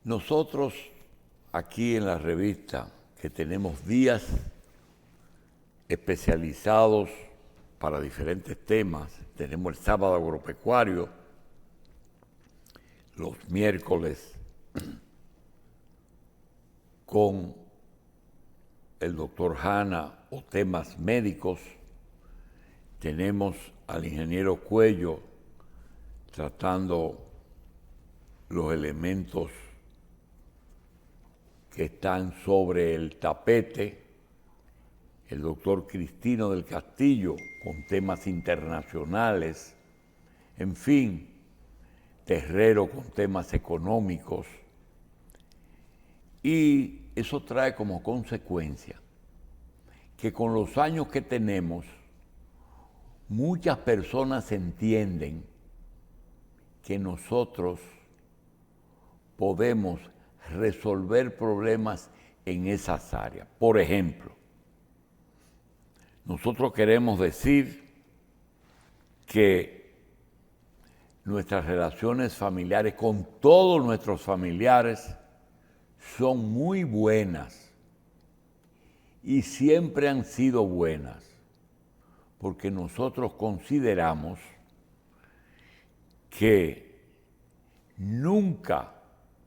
Nosotros aquí en la revista, que tenemos días especializados para diferentes temas, tenemos el sábado agropecuario, los miércoles con el doctor Hanna o temas médicos, tenemos al ingeniero Cuello tratando los elementos que están sobre el tapete, el doctor Cristino del Castillo con temas internacionales, en fin, Terrero con temas económicos, y eso trae como consecuencia que con los años que tenemos, muchas personas entienden que nosotros podemos resolver problemas en esas áreas. Por ejemplo, nosotros queremos decir que nuestras relaciones familiares con todos nuestros familiares son muy buenas y siempre han sido buenas, porque nosotros consideramos que nunca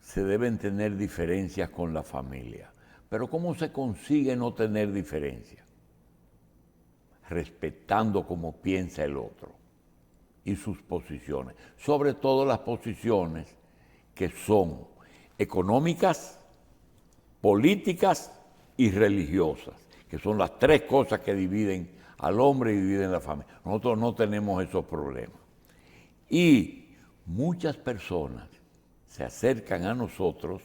se deben tener diferencias con la familia. Pero ¿cómo se consigue no tener diferencias? Respetando cómo piensa el otro y sus posiciones, sobre todo las posiciones que son económicas, políticas y religiosas, que son las tres cosas que dividen al hombre y dividen la familia. Nosotros no tenemos esos problemas. Y muchas personas se acercan a nosotros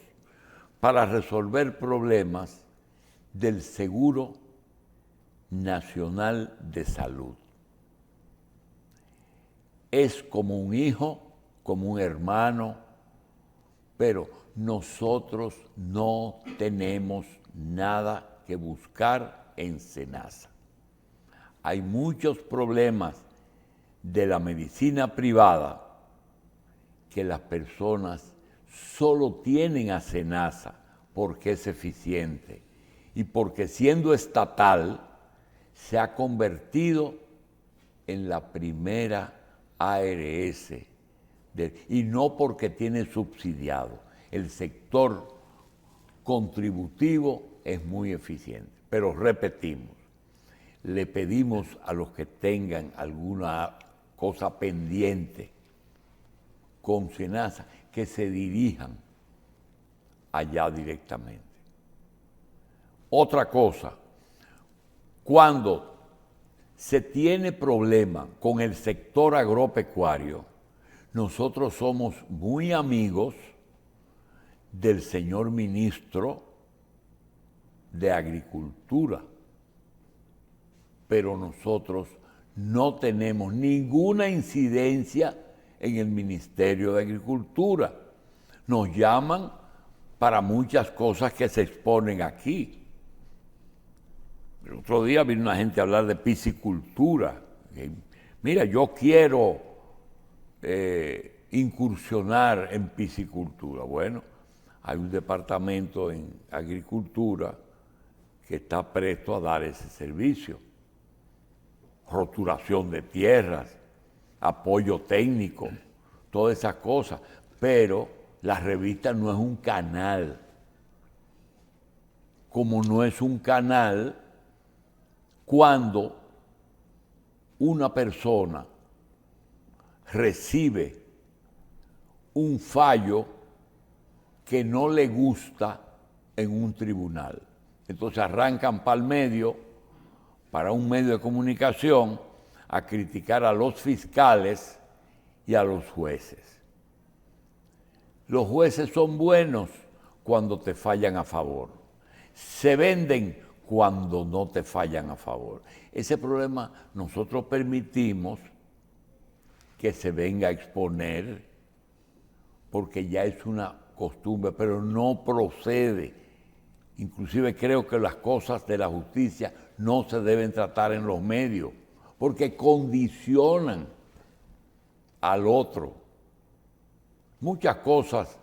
para resolver problemas del Seguro Nacional de Salud. Es como un hijo, como un hermano, pero nosotros no tenemos nada que buscar en SENASA. Hay muchos problemas de la medicina privada que las personas solo tienen a SENASA porque es eficiente y porque siendo estatal se ha convertido en la primera ARS y no porque tiene subsidiado. El sector contributivo es muy eficiente, pero repetimos, le pedimos a los que tengan alguna cosa pendiente con SENASA que se dirijan allá directamente. Otra cosa, cuando se tiene problema con el sector agropecuario, nosotros somos muy amigos del señor ministro de Agricultura, pero nosotros no tenemos ninguna incidencia en el Ministerio de Agricultura. Nos llaman para muchas cosas que se exponen aquí. El otro día vino una gente a hablar de piscicultura. Mira, yo quiero incursionar en piscicultura. Bueno, hay un departamento en agricultura que está presto a dar ese servicio. Roturación de tierras, apoyo técnico, todas esas cosas. Pero la revista no es un canal. Como no es un canal, cuando una persona recibe un fallo que no le gusta en un tribunal, entonces arrancan para el medio, para un medio de comunicación, a criticar a los fiscales y a los jueces. Los jueces son buenos cuando te fallan a favor. Se venden cuando no te fallan a favor. Ese problema nosotros permitimos que se venga a exponer porque ya es una costumbre, pero no procede. Inclusive creo que las cosas de la justicia no se deben tratar en los medios porque condicionan al otro. Muchas cosas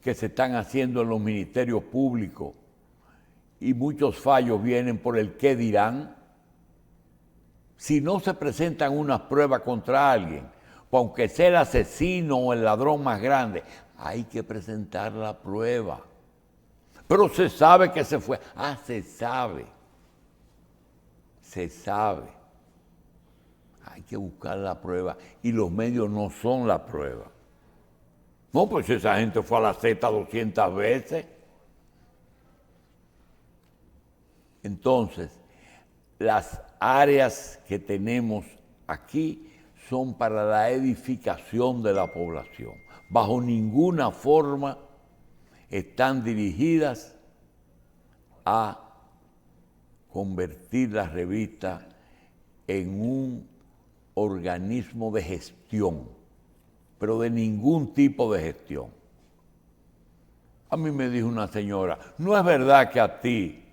que se están haciendo en los ministerios públicos y muchos fallos vienen por el qué dirán. Si no se presentan unas pruebas contra alguien, pues aunque sea el asesino o el ladrón más grande, hay que presentar la prueba. Pero se sabe que se fue. Ah, se sabe. Se sabe. Hay que buscar la prueba y los medios no son la prueba. No, pues esa gente fue a la Z 200 veces. Entonces, las áreas que tenemos aquí son para la edificación de la población. Bajo ninguna forma están dirigidas a convertir la revista en un organismo de gestión, pero de ningún tipo de gestión. A mí me dijo una señora, no es verdad que a ti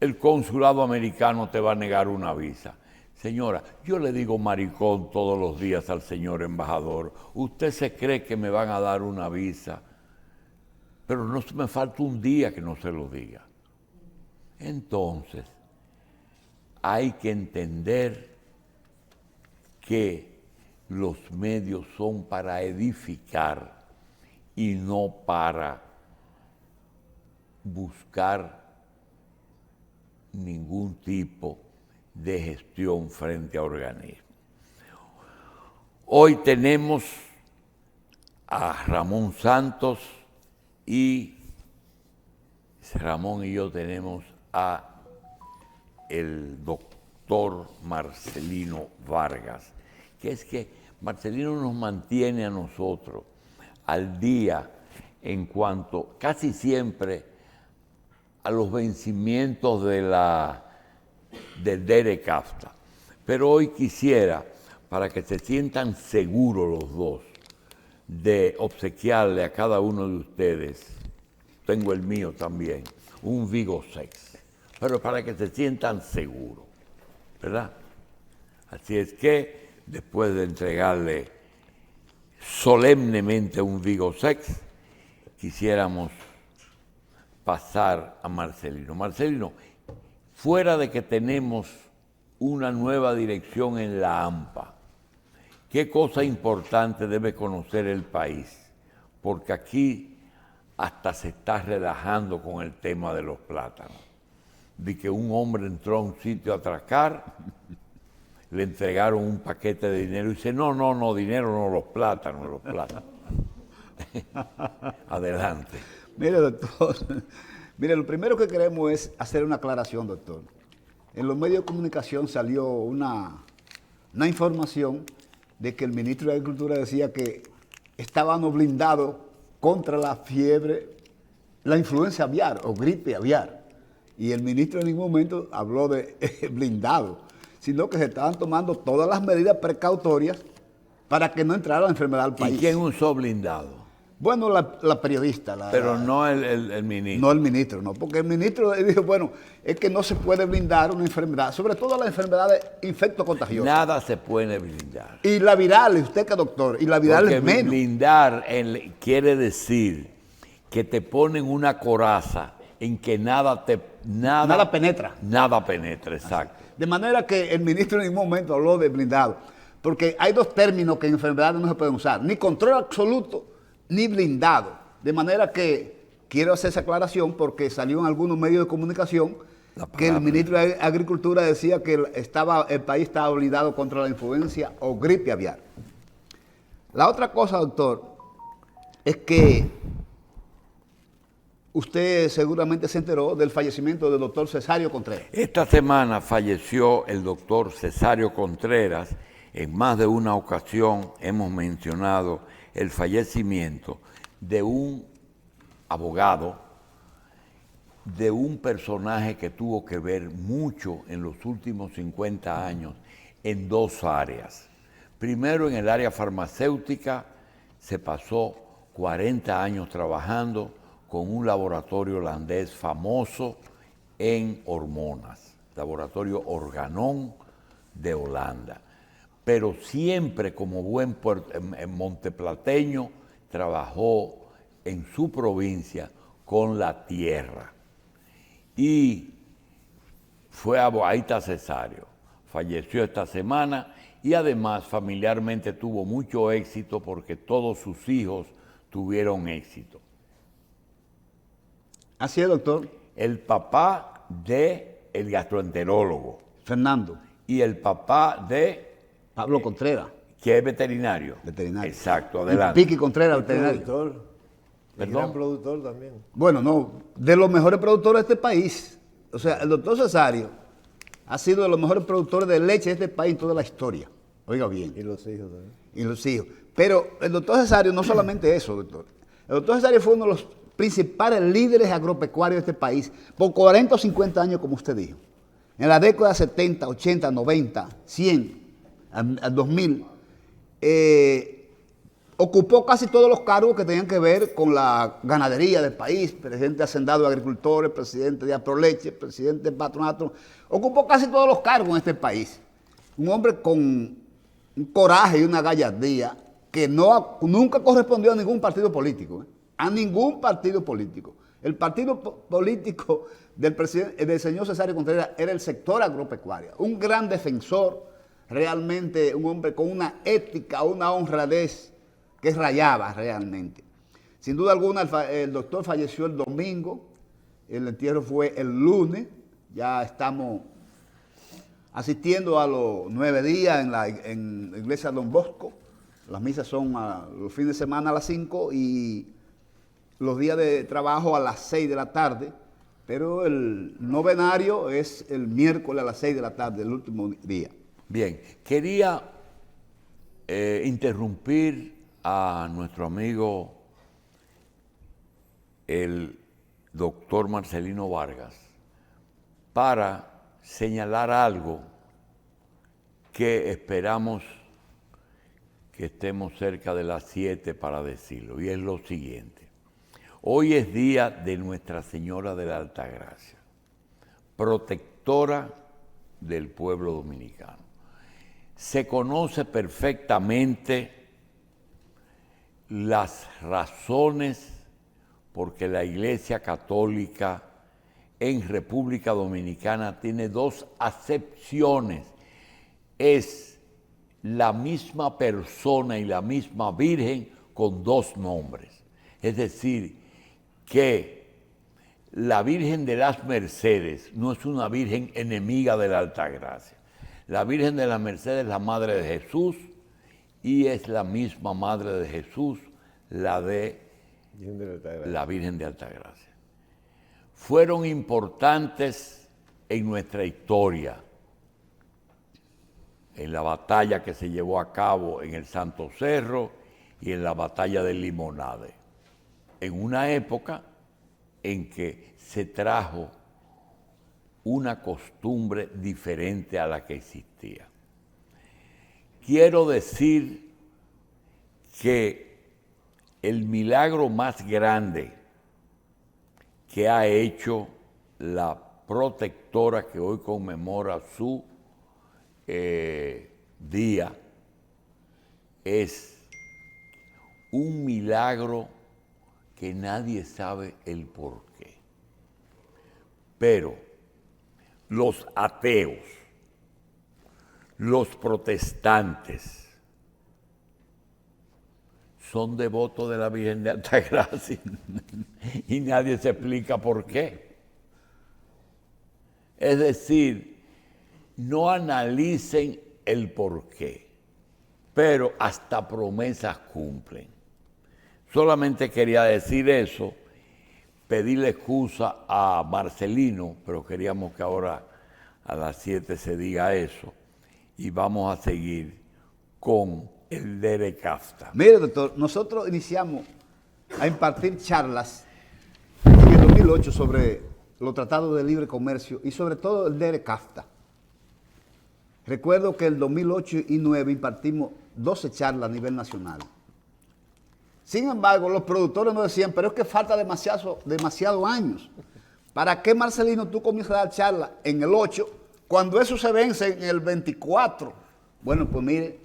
el consulado americano te va a negar una visa. Señora, yo le digo maricón todos los días al señor embajador. Usted se cree que me van a dar una visa, pero no me falta un día que no se lo diga. Entonces, hay que entender que los medios son para edificar y no para buscar ningún tipo de gestión frente a organismos. Hoy tenemos a Ramón Santos y Ramón y yo tenemos a el doctor Marcelino Vargas, que es que Marcelino nos mantiene a nosotros al día en cuanto casi siempre a los vencimientos del DERECAFTA. Pero hoy quisiera, para que se sientan seguros los dos, de obsequiarle a cada uno de ustedes, tengo el mío también, un Vigosex, pero para que se sientan seguros, ¿verdad? Así es que, después de entregarle solemnemente un Vigosex, quisiéramos pasar a Marcelino. Marcelino, fuera de que tenemos una nueva dirección en la AMPA, ¿qué cosa importante debe conocer el país? Porque aquí hasta se está relajando con el tema de los plátanos. De que un hombre entró a un sitio a atracar, le entregaron un paquete de dinero y dice, no, dinero no, los plátanos. Adelante. Mire, doctor, mire, lo primero que queremos es hacer una aclaración, doctor. En los medios de comunicación salió una información de que el ministro de Agricultura decía que estábamos blindados contra la fiebre, la influenza aviar o gripe aviar. Y el ministro en ningún momento habló de blindado, sino que se estaban tomando todas las medidas precautorias para que no entrara la enfermedad al país. ¿Y quién usó blindado? Bueno, la periodista. Pero no el ministro. No el ministro, no, porque el ministro dijo, bueno, es que no se puede blindar una enfermedad, sobre todo las enfermedades infectocontagiosas. Nada se puede blindar. Y la viral, usted que doctor, y la viral porque es menos. Blindar quiere decir que te ponen una coraza en que nada penetra. Nada penetra, exacto. De manera que el ministro en ningún momento habló de blindado, porque hay dos términos que en enfermedades no se pueden usar, ni control absoluto, ni blindado. De manera que quiero hacer esa aclaración porque salió en algunos medios de comunicación que el ministro de Agricultura decía que el país estaba blindado contra la influenza o gripe aviar. La otra cosa, doctor, es que usted seguramente se enteró del fallecimiento del doctor Cesario Contreras. Esta semana falleció el doctor Cesario Contreras. En más de una ocasión hemos mencionado el fallecimiento de un abogado, de un personaje que tuvo que ver mucho en los últimos 50 años en dos áreas. Primero, en el área farmacéutica, se pasó 40 años trabajando con un laboratorio holandés famoso en hormonas, laboratorio Organon de Holanda. Pero siempre como buen monteplateño trabajó en su provincia con la tierra. Y fue a Boaita Cesario. Falleció esta semana y además familiarmente tuvo mucho éxito porque todos sus hijos tuvieron éxito. Así es, doctor. El papá del gastroenterólogo Fernando. y el papá de Pablo Contreras. que es veterinario. Veterinario. Exacto, Y adelante. Piqui Contreras, veterinario. Productor. ¿Perdón? Gran productor también. Bueno, no, de los mejores productores de este país. O sea, el doctor Cesario ha sido de los mejores productores de leche de este país en toda la historia. Oiga bien. Y los hijos también. Y los hijos. Pero el doctor Cesario, no solamente eso, doctor. El doctor Cesario fue uno de los principales líderes agropecuarios de este país por 40 o 50 años, como usted dijo. En la década de 70, 80, 90, 100, al 2000, ocupó casi todos los cargos que tenían que ver con la ganadería del país, presidente de Hacendado de Agricultores, presidente de Aproleche, presidente del Patronato, ocupó casi todos los cargos en este país. Un hombre con un coraje y una gallardía que nunca correspondió a ningún partido político, a ningún partido político. El partido político del señor Cesario Contreras era el sector agropecuario, un gran defensor, realmente un hombre con una ética, una honradez que rayaba realmente. Sin duda alguna, el doctor falleció el domingo, el entierro fue el lunes, ya estamos asistiendo a los 9 días en la iglesia Don Bosco. Las misas son los fines de semana a las 5 y los días de trabajo a las 6 de la tarde, pero el novenario es el miércoles a las 6 de la tarde, el último día. Bien, quería interrumpir a nuestro amigo el doctor Marcelino Vargas para señalar algo que esperamos que estemos cerca de las 7 para decirlo, y es lo siguiente. Hoy es día de Nuestra Señora de la Altagracia, protectora del pueblo dominicano. Se conoce perfectamente las razones por que la Iglesia Católica en República Dominicana tiene 2 acepciones. Es la misma persona y la misma Virgen con 2 nombres. Es decir, que la Virgen de las Mercedes no es una Virgen enemiga de la Altagracia. La Virgen de las Mercedes es la Madre de Jesús y es la misma Madre de Jesús, la Virgen de Altagracia. Fueron importantes en nuestra historia, en la batalla que se llevó a cabo en el Santo Cerro y en la batalla de Limonade, en una época en que se trajo una costumbre diferente a la que existía. Quiero decir que el milagro más grande que ha hecho la protectora que hoy conmemora su día es un milagro que nadie sabe el porqué. Pero los ateos, los protestantes, son devotos de la Virgen de Altagracia y nadie se explica por qué. Es decir, no analicen el porqué, pero hasta promesas cumplen. Solamente quería decir eso, pedirle excusa a Marcelino, pero queríamos que ahora a las 7 se diga eso, y vamos a seguir con el Dere Kafta. Mire, doctor, nosotros iniciamos a impartir charlas en el 2008 sobre los tratados de libre comercio y sobre todo el Dere Kafta. Recuerdo que el 2008 y 2009 impartimos 12 charlas a nivel nacional. Sin embargo, los productores nos decían, pero es que falta demasiados años. ¿Para qué, Marcelino, tú comienzas a dar charlas en el 8 cuando eso se vence en el 24? Bueno, pues mire,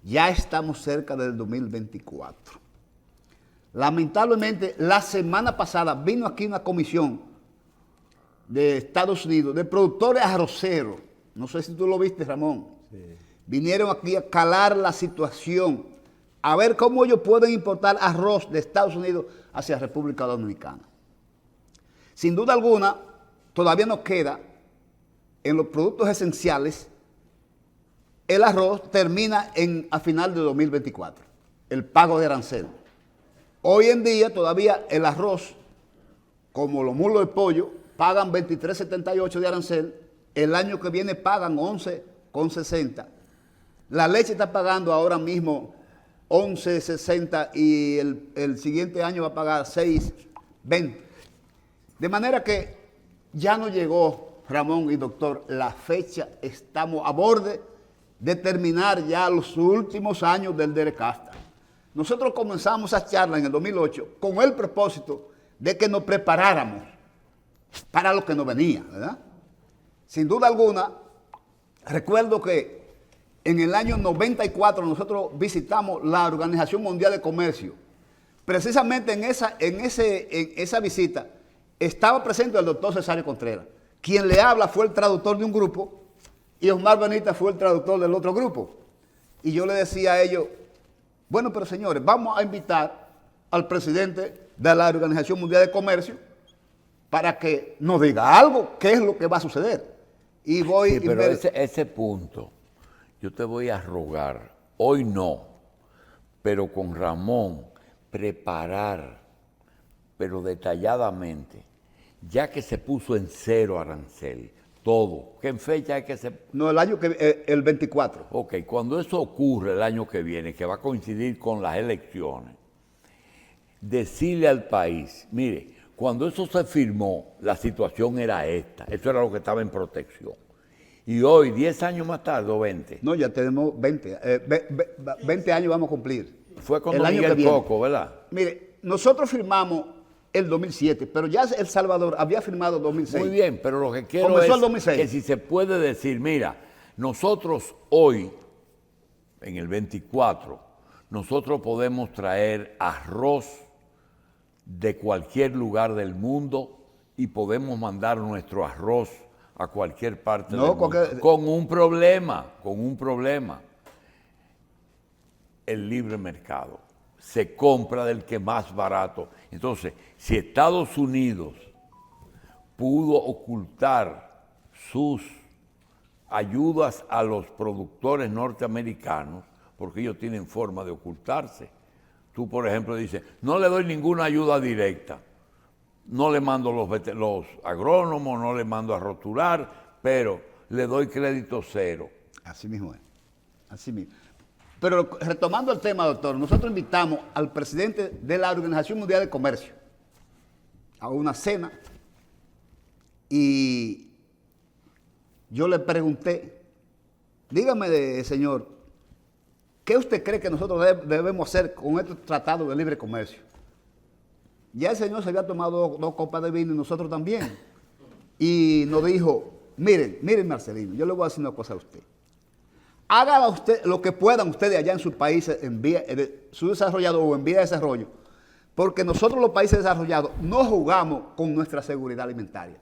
ya estamos cerca del 2024. Lamentablemente, la semana pasada vino aquí una comisión de Estados Unidos, de productores arroceros. No sé si tú lo viste, Ramón. Sí. Vinieron aquí a calar la situación, a ver cómo ellos pueden importar arroz de Estados Unidos hacia República Dominicana. Sin duda alguna, todavía nos queda en los productos esenciales, el arroz termina a final de 2024, el pago de arancel. Hoy en día todavía el arroz, como los muslos de pollo, pagan 23.78 de arancel, el año que viene pagan 11.60. La leche está pagando ahora mismo 11.60 y el siguiente año va a pagar 6.20. De manera que ya no llegó, Ramón y doctor, la fecha, estamos a borde de terminar ya los últimos años del Derecasta. Nosotros comenzamos esa charla en el 2008 con el propósito de que nos preparáramos para lo que nos venía, ¿verdad? Sin duda alguna, recuerdo que en el año 94 nosotros visitamos la Organización Mundial de Comercio. Precisamente en esa visita estaba presente el doctor Cesario Contreras. Quien le habla fue el traductor de un grupo y Osmar Benítez fue el traductor del otro grupo. Y yo le decía a ellos, bueno, pero señores, vamos a invitar al presidente de la Organización Mundial de Comercio para que nos diga algo, qué es lo que va a suceder. Y voy sí, pero ese punto, yo te voy a rogar, hoy no, pero con Ramón, preparar, pero detalladamente, ya que se puso en cero arancel, todo. ¿Qué fecha es que se...? No, el 24. Ok, cuando eso ocurre el año que viene, que va a coincidir con las elecciones, decirle al país, mire, cuando eso se firmó, la situación era esta, eso era lo que estaba en protección. Y hoy, 10 años más tarde, o 20. No, ya tenemos 20, 20 años vamos a cumplir. Fue con Miguel Coco, ¿verdad? Mire, nosotros firmamos el 2007, pero ya El Salvador había firmado 2006. Muy bien, pero lo que quiero es que si se puede decir, mira, nosotros hoy, en el 24, nosotros podemos traer arroz de cualquier lugar del mundo y podemos mandar nuestro arroz a cualquier parte del mundo. Con un problema, el libre mercado. Se compra del que más barato. Entonces, si Estados Unidos pudo ocultar sus ayudas a los productores norteamericaros, porque ellos tienen forma de ocultarse. Tú, por ejemplo, dices, no le doy ninguna ayuda directa, no le mando los agrónomos, no le mando a rotular, pero le doy crédito cero. Así mismo es, así mismo. Pero retomando el tema, doctor, nosotros invitamos al presidente de la Organización Mundial de Comercio a una cena y yo le pregunté, dígame, señor, ¿qué usted cree que nosotros debemos hacer con este tratado de libre comercio? Ya el señor se había tomado dos copas de vino y nosotros también. Y nos dijo, miren Marcelino, yo le voy a decir una cosa a usted. Haga usted lo que puedan ustedes allá en sus países, en su desarrollado o en vía de desarrollo, porque nosotros los países desarrollados no jugamos con nuestra seguridad alimentaria.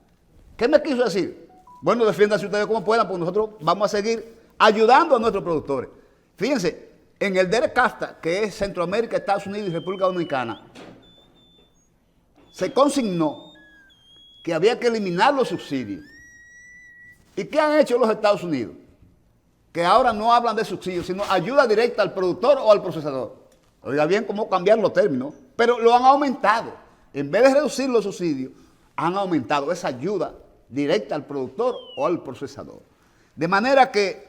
¿Qué me quiso decir? Bueno, defiéndanse ustedes como puedan, porque nosotros vamos a seguir ayudando a nuestros productores. Fíjense, en el Derecasta, que es Centroamérica, Estados Unidos y República Dominicana, se consignó que había que eliminar los subsidios. ¿Y qué han hecho los Estados Unidos? Que ahora no hablan de subsidios, sino ayuda directa al productor o al procesador. Oiga bien cómo cambiar los términos, pero lo han aumentado. En vez de reducir los subsidios, han aumentado esa ayuda directa al productor o al procesador. De manera que,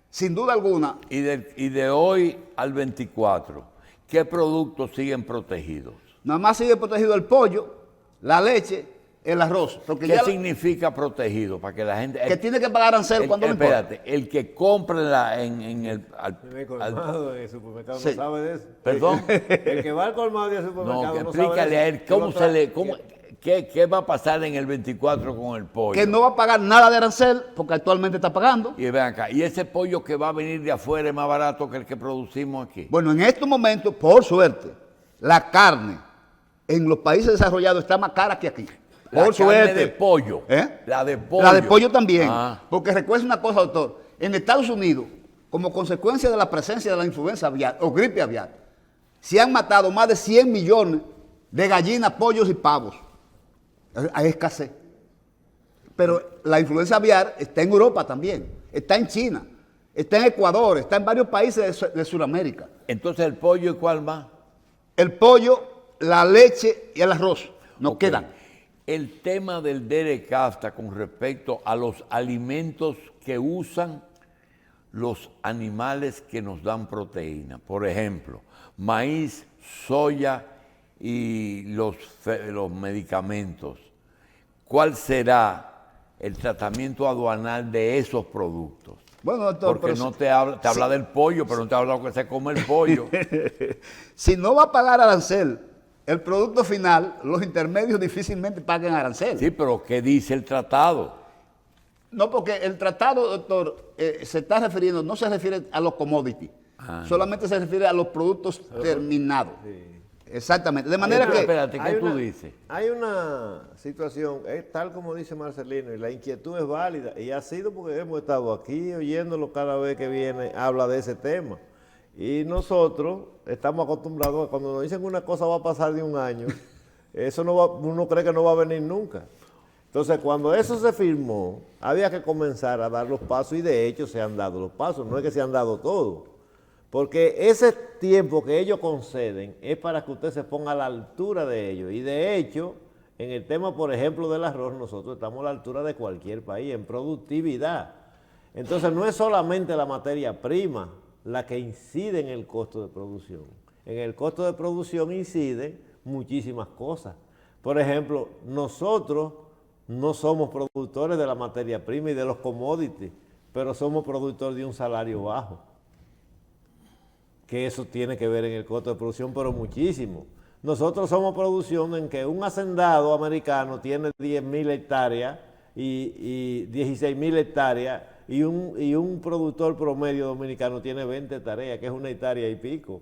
sin duda alguna... Y de hoy al 24, ¿qué productos siguen protegidos? Nada más sigue protegido el pollo, la leche, el arroz. ¿Qué significa protegido? Para que la gente... Que tiene que pagar arancel cuando no importa. Espérate, el que compra en el... colmado de supermercado sí. No sabe de eso. ¿Perdón? El que va al colmado de supermercado no explícale a él qué va a pasar en el 24 con el pollo. Que no va a pagar nada de arancel, porque actualmente está pagando. Y vean acá, ¿y ese pollo que va a venir de afuera es más barato que el que producimos aquí? Bueno, en estos momentos, por suerte, la carne en los países desarrollados está más cara que aquí. La Por carne suerte. de pollo. ¿Eh? La de pollo. La de pollo también. Porque Porque recuerda una cosa, doctor. En Estados Unidos, como consecuencia de la presencia de la influenza aviar o gripe aviar, se han matado más de 100 millones de gallinas, pollos y pavos. Hay escasez. Pero la influenza aviar está en Europa también, está en China, está en Ecuador, está en varios países de Sudamérica. Entonces, ¿el pollo y cuál más? El pollo, la leche y el arroz nos quedan. El tema del DERECAFTA con respecto a los alimentos que usan los animales que nos dan proteína. Por ejemplo, maíz, soya y los medicamentos. ¿Cuál será el tratamiento aduanal de esos productos? Bueno, doctor, porque no te habla del pollo, pero no te habla de lo que se come el pollo. Si no va a pagar arancel el producto final, los intermedios difícilmente paguen arancel. Sí, pero ¿qué dice el tratado? No, porque el tratado, doctor, se está refiriendo, no se refiere a los commodities, solamente se refiere a los productos terminados. Sí. Exactamente. De manera que... Espérate, ¿qué tú dices? Hay una situación, tal como dice Marcelino, y la inquietud es válida, y ha sido porque hemos estado aquí oyéndolo cada vez que viene, habla de ese tema. Y nosotros estamos acostumbrados a cuando nos dicen que una cosa va a pasar de un año, eso no va, uno cree que no va a venir nunca. Entonces, cuando eso se firmó, había que comenzar a dar los pasos, y de hecho se han dado los pasos, no es que se han dado todos. Porque ese tiempo que ellos conceden es para que usted se ponga a la altura de ellos. Y de hecho, en el tema, por ejemplo, del arroz, nosotros estamos a la altura de cualquier país en productividad. Entonces, no es solamente la materia prima la que incide en el costo de producción. En el costo de producción inciden muchísimas cosas. Por ejemplo, nosotros no somos productores de la materia prima y de los commodities, pero somos productores de un salario bajo. Que eso tiene que ver en el costo de producción, pero muchísimo. Nosotros somos producción en que un hacendado americano tiene 10.000 hectáreas y 16.000 hectáreas y un productor promedio dominicano tiene 20 hectáreas, que es 1 hectárea y pico.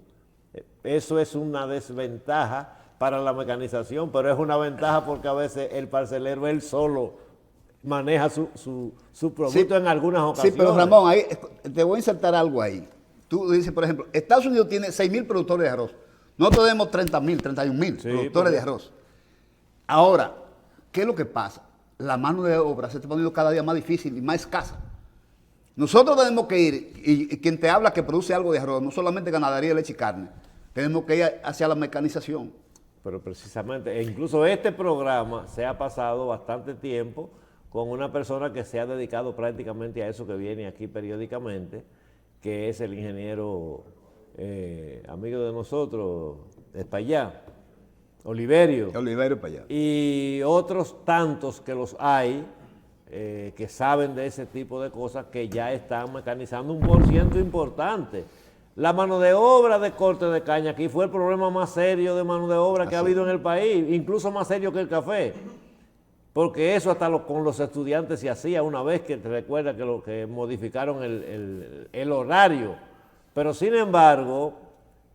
Eso es una desventaja para la mecanización, pero es una ventaja porque a veces el parcelero él solo maneja su producto en algunas ocasiones. Sí, pero Ramón, ahí, te voy a insertar algo ahí. Tú dices, por ejemplo, Estados Unidos tiene 6.000 productores de arroz. Nosotros tenemos 30.000, 31.000 productores de arroz. Ahora, ¿qué es lo que pasa? La mano de obra se está poniendo cada día más difícil y más escasa. Nosotros tenemos que ir, y quien te habla que produce algo de arroz, no solamente ganadería, leche y carne, tenemos que ir hacia la mecanización. Pero precisamente, e incluso este programa se ha pasado bastante tiempo con una persona que se ha dedicado prácticamente a eso, que viene aquí periódicamente, que es el ingeniero amigo de nosotros, Espaillá, Oliverio. Oliverio Espaillá. Y otros tantos que los hay, que saben de ese tipo de cosas, que ya están mecanizando un % importante. La mano de obra de corte de caña aquí fue el problema más serio de mano de obra que ha habido en el país, incluso más serio que el café. Porque eso hasta con los estudiantes se hacía una vez, que te recuerda que modificaron el horario. Pero sin embargo,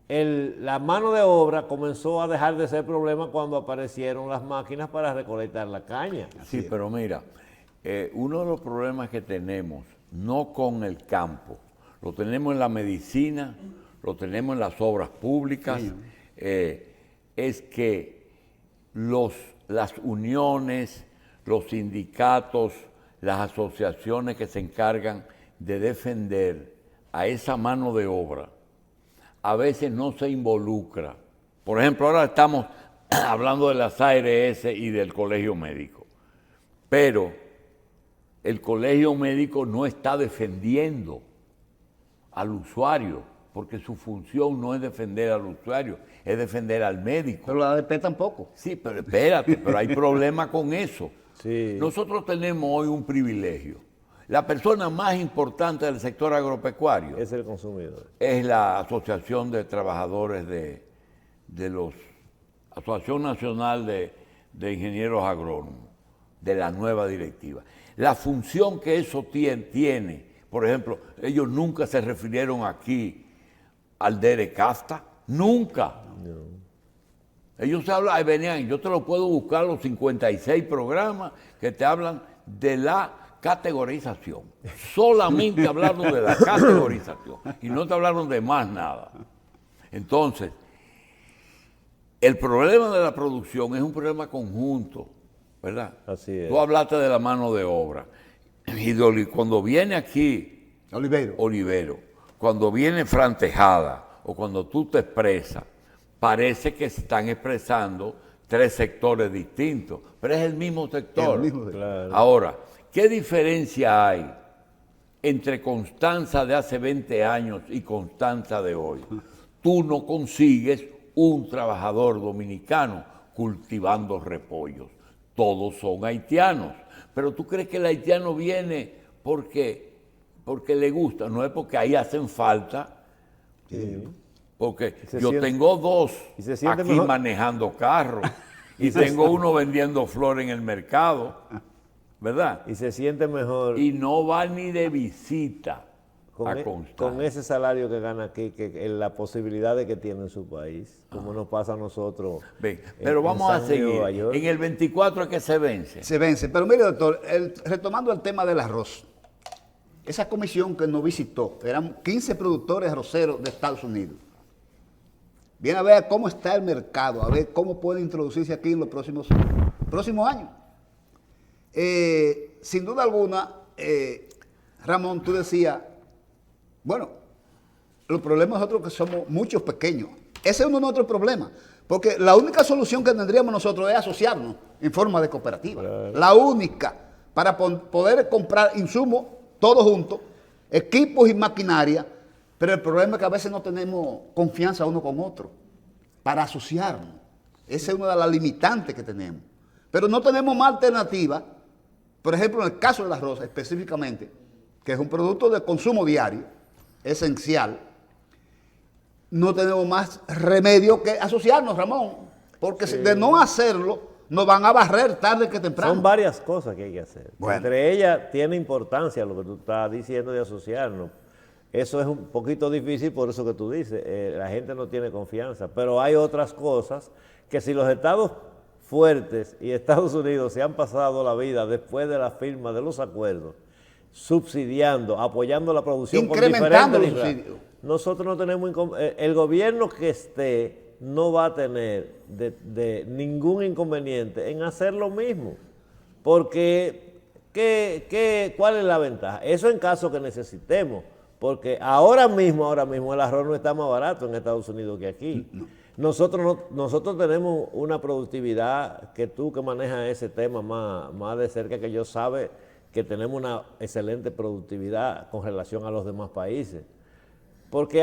la mano de obra comenzó a dejar de ser problema cuando aparecieron las máquinas para recolectar la caña. Sí, pero mira, uno de los problemas que tenemos, no con el campo, lo tenemos en la medicina, lo tenemos en las obras públicas, es que las uniones, los sindicatos, las asociaciones que se encargan de defender a esa mano de obra, a veces no se involucra. Por ejemplo, ahora estamos hablando de las ARS y del colegio médico, pero el colegio médico no está defendiendo al usuario, porque su función no es defender al usuario, es defender al médico. Pero la ADP tampoco. Sí, pero espérate, pero hay problema con eso. Sí. Nosotros tenemos hoy un privilegio. La persona más importante del sector agropecuario es el consumidor. Es la Asociación de Trabajadores de los Asociación Nacional de Ingenieros Agrónomos, de la nueva directiva. La función que eso tiene, por ejemplo, ellos nunca se refirieron aquí al DERECAFTA, nunca. No. Ellos hablan, ahí venían, yo te lo puedo buscar los 56 programas que te hablan de la categorización. Solamente hablaron de la categorización y no te hablaron de más nada. Entonces, el problema de la producción es un problema conjunto, ¿verdad? Así es. Tú hablaste de la mano de obra. Y cuando viene aquí Olivero, cuando viene Fran Tejada o cuando tú te expresas, parece que se están expresando tres sectores distintos, pero es el mismo sector. Claro. Ahora, ¿qué diferencia hay entre Constanza de hace 20 años y Constanza de hoy? Tú no consigues un trabajador dominicano cultivando repollos. Todos son haitianos. Pero tú crees que el haitiano viene porque le gusta, no es porque ahí hacen falta. Sí. Porque yo tengo dos aquí mejor manejando carros y tengo uno vendiendo flores en el mercado, ¿verdad? Y se siente mejor. Y no va ni de visita a Constanza. Con ese salario que gana aquí, que la posibilidad de que tiene en su país, como nos pasa a nosotros. Bien, pero vamos a seguir. En el 24 es que se vence. Se vence. Pero mire, doctor, retomando el tema del arroz, esa comisión que nos visitó, eran 15 productores arroceros de Estados Unidos. Viene a ver cómo está el mercado, a ver cómo puede introducirse aquí en los próximos años. Sin duda alguna, Ramón, tú decías, bueno, los problemas nosotros que somos muchos pequeños. Ese es uno de nuestros problemas, porque la única solución que tendríamos nosotros es asociarnos en forma de cooperativa. Claro. La única, para poder comprar insumos todos juntos, equipos y maquinaria. Pero el problema es que a veces no tenemos confianza uno con otro para asociarnos. Esa es una de las limitantes que tenemos. Pero no tenemos más alternativa. Por ejemplo, en el caso del arroz específicamente, que es un producto de consumo diario, esencial, no tenemos más remedio que asociarnos, Ramón. Porque de no hacerlo, nos van a barrer tarde que temprano. Son varias cosas que hay que hacer. Bueno. Entre ellas tiene importancia lo que tú estás diciendo de asociarnos. Eso es un poquito difícil por eso que tú dices, la gente no tiene confianza, pero hay otras cosas que si los estados fuertes y Estados Unidos se han pasado la vida después de la firma de los acuerdos, subsidiando, apoyando la producción incrementando con los subsidios. Nosotros no tenemos, el gobierno que esté no va a tener de ningún inconveniente en hacer lo mismo, porque ¿cuál es la ventaja? Eso en caso que necesitemos. Porque ahora mismo el arroz no está más barato en Estados Unidos que aquí. No. Nosotros tenemos una productividad que tú que manejas ese tema más de cerca que yo sabes que tenemos una excelente productividad con relación a los demás países. Porque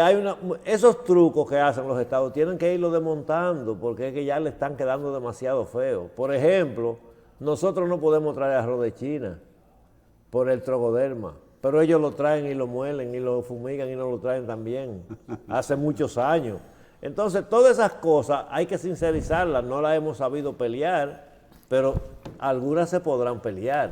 esos trucos que hacen los estados tienen que irlo desmontando porque es que ya le están quedando demasiado feos. Por ejemplo, nosotros no podemos traer arroz de China por el trogoderma. Pero ellos lo traen y lo muelen y lo fumigan y no lo traen también, hace muchos años. Entonces, todas esas cosas hay que sincerizarlas, no las hemos sabido pelear, pero algunas se podrán pelear.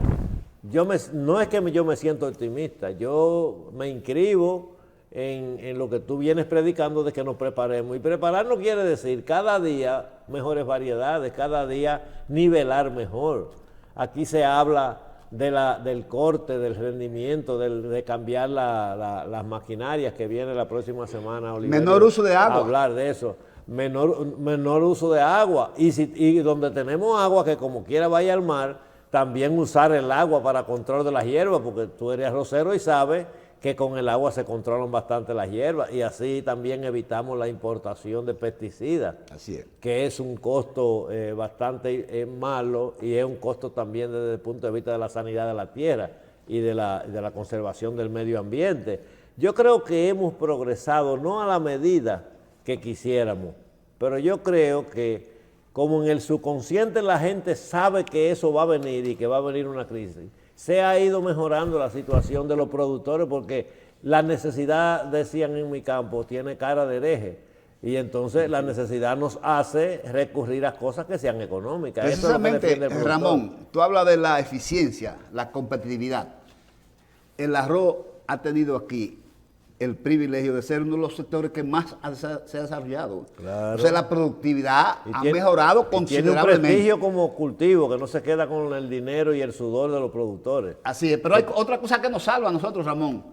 No es que yo me siento optimista, yo me inscribo en lo que tú vienes predicando de que nos preparemos. Y preparar no quiere decir cada día mejores variedades, cada día nivelar mejor. Aquí se habla del corte, del rendimiento, de cambiar las maquinarias que viene la próxima semana. Oliverio, menor uso de agua. Hablar de eso. Menor uso de agua. Y donde tenemos agua que como quiera vaya al mar, también usar el agua para control de las hierbas, porque tú eres arrocero y sabes que con el agua se controlan bastante las hierbas y así también evitamos la importación de pesticidas, así es, que es un costo bastante malo y es un costo también desde el punto de vista de la sanidad de la tierra y de la conservación del medio ambiente. Yo creo que hemos progresado no a la medida que quisiéramos, pero yo creo que como en el subconsciente la gente sabe que eso va a venir y que va a venir una crisis, se ha ido mejorando la situación de los productores porque la necesidad, decían en mi campo, tiene cara de hereje. Y entonces la necesidad nos hace recurrir a cosas que sean económicas. Precisamente, Ramón, tú hablas de la eficiencia, la competitividad. El arroz ha tenido aquí el privilegio de ser uno de los sectores que más se ha desarrollado. Claro. O sea, la productividad Y ha tiene- mejorado y tiene un considerablemente. prestigio como cultivo, que no se queda con el dinero y el sudor de los productores. Así es, pero hay otra cosa que nos salva a nosotros, Ramón.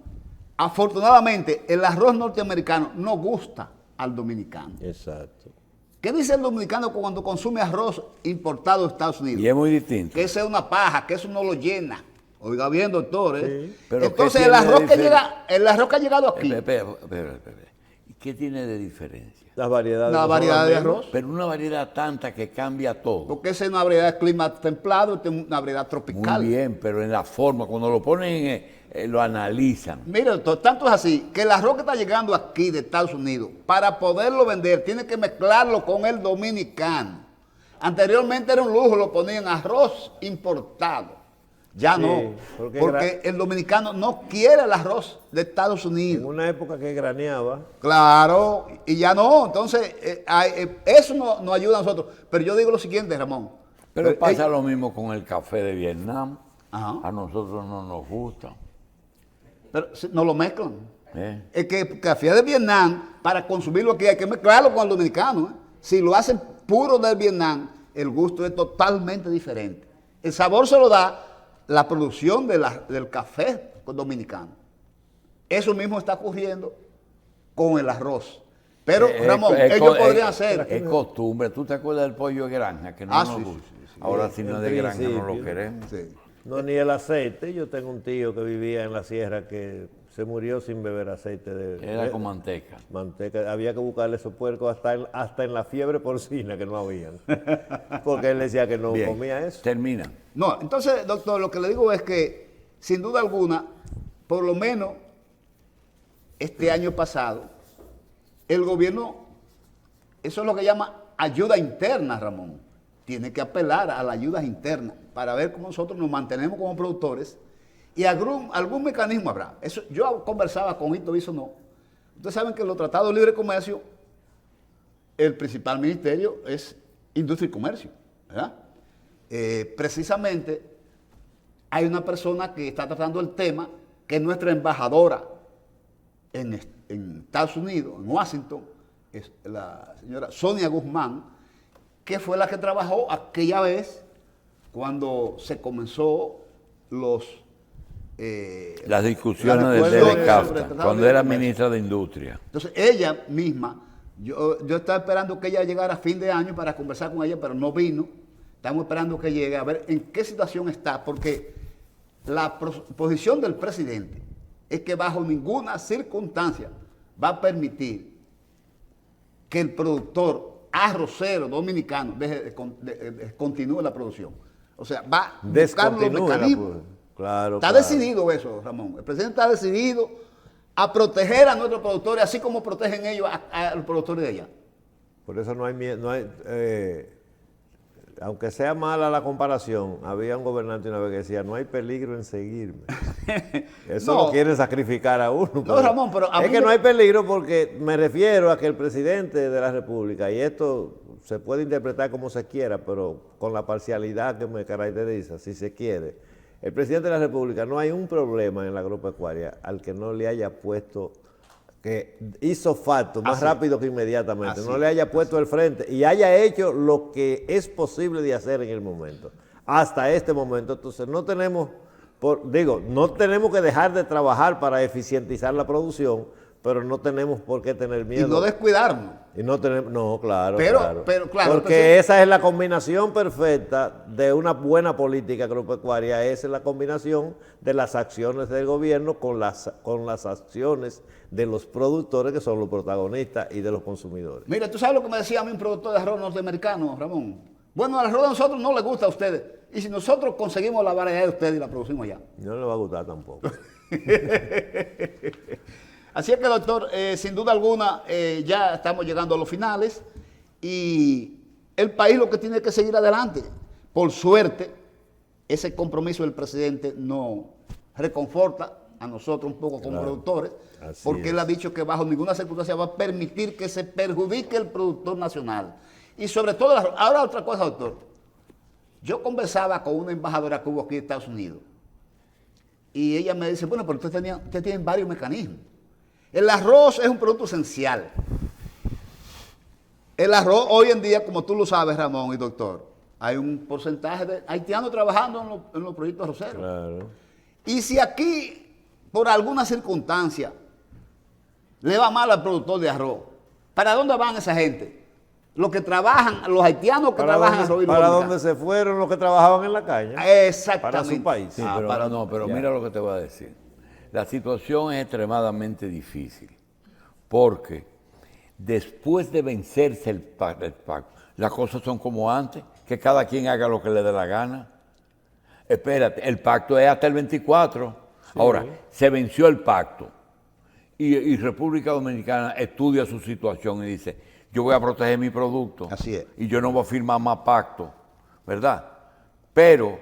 Afortunadamente, el arroz norteamericano no gusta al dominicano. Exacto. ¿Qué dice el dominicano cuando consume arroz importado de Estados Unidos? Y es muy distinto. Que esa es una paja, que eso no lo llena. Oiga bien, doctor. Sí. Pero Entonces, ¿qué el tiene de arroz, que diferente? llega, el arroz que ha llegado aquí, Espera. ¿Y qué tiene de diferencia? Las variedades. la no son variedad las de mismas. arroz, Pero una variedad tanta que cambia todo. porque esa es una variedad de clima templado, esta es una variedad tropical. Muy bien, pero en la forma, cuando lo ponen, lo analizan. Mire, doctor, tanto es así que el arroz que está llegando aquí de Estados Unidos, para poderlo vender, tiene que mezclarlo con el dominicano. Anteriormente era un lujo, lo ponían arroz importado. Ya Sí, no, porque el dominicano no quiere el arroz de Estados En Unidos. una época que graneaba, Claro, y ya no. Entonces, eso nos ayuda a nosotros. Pero yo digo lo siguiente, Ramón. Pero pasa lo mismo con el café de Vietnam. Ajá. A nosotros no nos gusta. Pero no lo mezclan. ¿eh? Es que el café de Vietnam, para consumirlo aquí, hay que mezclarlo con el dominicano. ¿eh? Si lo hacen puro del Vietnam, el gusto es totalmente diferente. El sabor se lo da la producción del café dominicano. Eso mismo está ocurriendo con el arroz. Pero, Ramón, ellos podrían hacer. Es costumbre. ¿Tú te acuerdas del pollo de granja? Que no Ah, nos sí, gusta. sí. Ahora si no es de En granja no lo principio. queremos. Sí. no ni el aceite. Yo tengo un tío que vivía en la sierra que se murió sin beber aceite Era con manteca. manteca. Había que buscarle esos puercos hasta en la fiebre porcina que no habían. Porque él decía que no Bien. comía eso. Termina. No, entonces, doctor, lo que le digo es que, sin duda alguna, por lo menos este año pasado, el gobierno, eso es lo que llama ayuda interna, Ramón. Tiene que apelar a las ayudas internas para ver cómo nosotros nos mantenemos como productores y algún mecanismo habrá. Eso, yo conversaba con Hito Bisonó. Ustedes saben que en los tratados de libre comercio, el principal ministerio es Industria y Comercio, ¿verdad? Precisamente hay una persona que está tratando el tema, que es nuestra embajadora en Estados Unidos, en Washington, es la señora Sonia Guzmán, que fue la que trabajó aquella vez cuando se comenzó Las discusiones las del discusiones sobre DDCAFTA, el Tratado cuando de era Comercio. ministra de Industria. Entonces, ella misma, yo estaba esperando que ella llegara a fin de año para conversar con ella, pero no vino. Estamos esperando que llegue a ver en qué situación está, porque la posición del presidente es que bajo ninguna circunstancia va a permitir que el productor arrocero dominicano continúe la producción. O sea, va a buscar los Descontinúe la mecanismos. producción. Claro, Está claro. decidido eso, Ramón. El presidente está decidido a proteger a nuestros productores, así como protegen ellos a los productores de allá. Por eso no hay miedo, aunque sea mala la comparación, había un gobernante una vez que decía, no hay peligro en seguirme. Eso No. lo quiere sacrificar a uno. No, Ramón, pero a es mí que me- no hay peligro porque me refiero a que el presidente de la República, y esto se puede interpretar como se quiera, pero con la parcialidad que me caracteriza, si se quiere, el presidente de la República, no hay un problema en la agropecuaria al que no le haya puesto, que hizo facto más Así. rápido que inmediatamente, Así. no le haya puesto al frente y haya hecho lo que es posible de hacer en el momento, hasta este momento. Entonces no tenemos, no tenemos que dejar de trabajar para eficientizar la producción, pero no tenemos por qué tener Y miedo. no descuidarnos. Y no tenemos, no, claro, Pero, claro. claro, Porque entonces- esa es la combinación perfecta de una buena política agropecuaria, esa es la combinación de las acciones del gobierno con las acciones de los productores, que son los protagonistas, y de los consumidores. Mire, ¿tú sabes lo que me decía a mí un productor de arroz norteamericano, Ramón? Bueno, el arroz a nosotros no le gusta a ustedes. Y si nosotros conseguimos la variedad de ustedes y la producimos allá. No le va a gustar tampoco. Así es que, doctor, sin duda alguna, ya estamos llegando a los finales y el país lo que tiene que seguir adelante. Por suerte, ese compromiso del presidente nos reconforta a nosotros un poco como Claro. productores, Así porque es. él ha dicho que bajo ninguna circunstancia va a permitir que se perjudique el productor nacional. Y sobre todo, ahora otra cosa, doctor. Yo conversaba con una embajadora que hubo aquí en Estados Unidos y ella me dice, bueno, pero ustedes tienen varios mecanismos. El arroz es un producto esencial. El arroz hoy en día, como tú lo sabes, Ramón y doctor, hay un porcentaje de haitianos trabajando en los proyectos arroceros. Claro. Y si aquí, por alguna circunstancia, le va mal al productor de arroz, ¿para dónde van esa gente? Los que trabajan, los haitianos que trabajan en arroz y ¿Para lógica. dónde se fueron los que trabajaban en la caña? Exactamente. Para su país. Sí, pero mira lo que te voy a decir. La situación es extremadamente difícil porque después de vencerse el pacto, las cosas son como antes, que cada quien haga lo que le dé la gana. Espérate, el pacto es hasta el 24. Sí. Ahora, se venció el pacto y República Dominicana estudia su situación y dice, yo voy a proteger mi producto. Así es. Y yo no voy a firmar más pacto, ¿verdad? Pero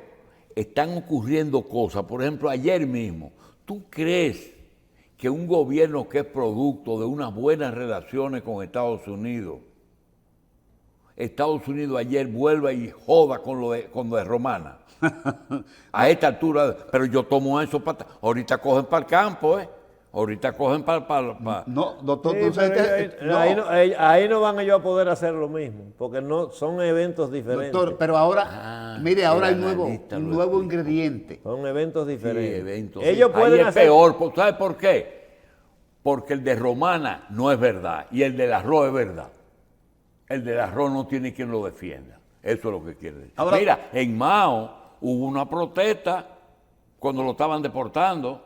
están ocurriendo cosas. Por ejemplo, ayer mismo, ¿tú crees que un gobierno que es producto de unas buenas relaciones con Estados Unidos ayer vuelva y joda con lo de Romana? A esta altura, pero yo tomo eso para... Ahorita cogen para el campo, ¿eh? Ahorita cogen para... No, doctor, Sí, entonces, pero ahí no van ellos a poder hacer lo mismo, porque no son eventos diferentes. doctor, pero ahora, mire, ahora hay un nuevo ingrediente. Son eventos diferentes. Sí, eventos. Ellos Ahí pueden es hacer... peor, ¿sabes por qué? Porque el de Romana no es verdad y el del arroz es verdad. El del arroz no tiene quien lo defienda. Eso es lo que quiere decir. Ahora, mira, en Mao hubo una protesta cuando lo estaban deportando.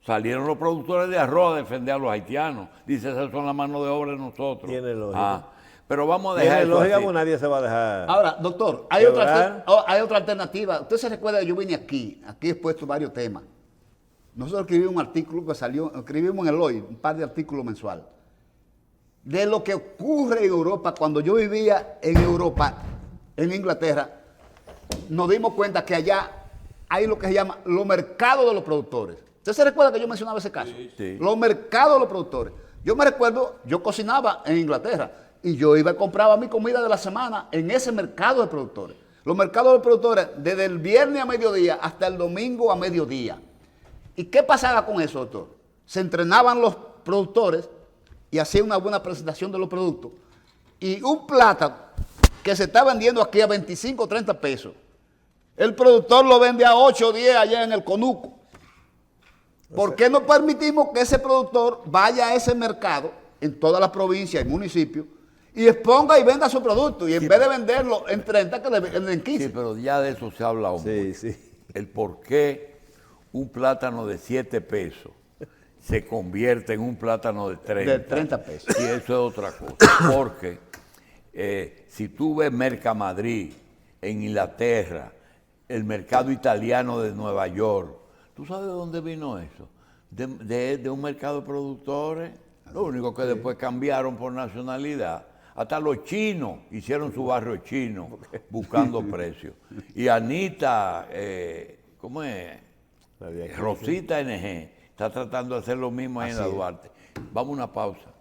Salieron los productores de arroz a defender a los haitianos. Dice, esas son la mano de obra de nosotros. Tiene lógica. Pero vamos a dejar Tiene eso lógica, así. porque nadie se va a dejar. ahora, doctor, hay otra alternativa. Usted se recuerda, yo vine aquí he expuesto varios temas. Nosotros escribimos un artículo que salió, escribimos en el Hoy, un par de artículos mensuales, de lo que ocurre en Europa. Cuando yo vivía en Europa, en Inglaterra, nos dimos cuenta que allá hay lo que se llama los mercados de los productores. ¿Usted se recuerda que yo mencionaba ese caso? Sí. Los mercados de los productores. Yo me recuerdo, yo cocinaba en Inglaterra y yo iba y compraba mi comida de la semana en ese mercado de productores. Los mercados de productores, desde el viernes a mediodía hasta el domingo a mediodía. ¿Y qué pasaba con eso, doctor? Se entrenaban los productores y hacían una buena presentación de los productos. Y un plátano que se está vendiendo aquí a 25 o 30 pesos, el productor lo vende a 8 o 10 allá en el Conuco. ¿Por qué no permitimos que ese productor vaya a ese mercado en todas las provincias y municipios y exponga y venda su producto? Y en vez de venderlo en 30, que le venden en 15. Sí, pero ya de eso se ha hablado mucho. Sí. El por qué un plátano de 7 pesos se convierte en un plátano de 30. De 30 pesos. Y eso es otra cosa. Porque si tú ves Mercamadrid en Inglaterra, el mercado italiano de Nueva York, ¿tú sabes de dónde vino eso? De un mercado de productores. Lo único que después cambiaron por nacionalidad. Hasta los chinos hicieron su barrio chino buscando precios. Y Anita, ¿cómo es? Rosita NG está tratando de hacer lo mismo ahí en la Duarte. Vamos a una pausa.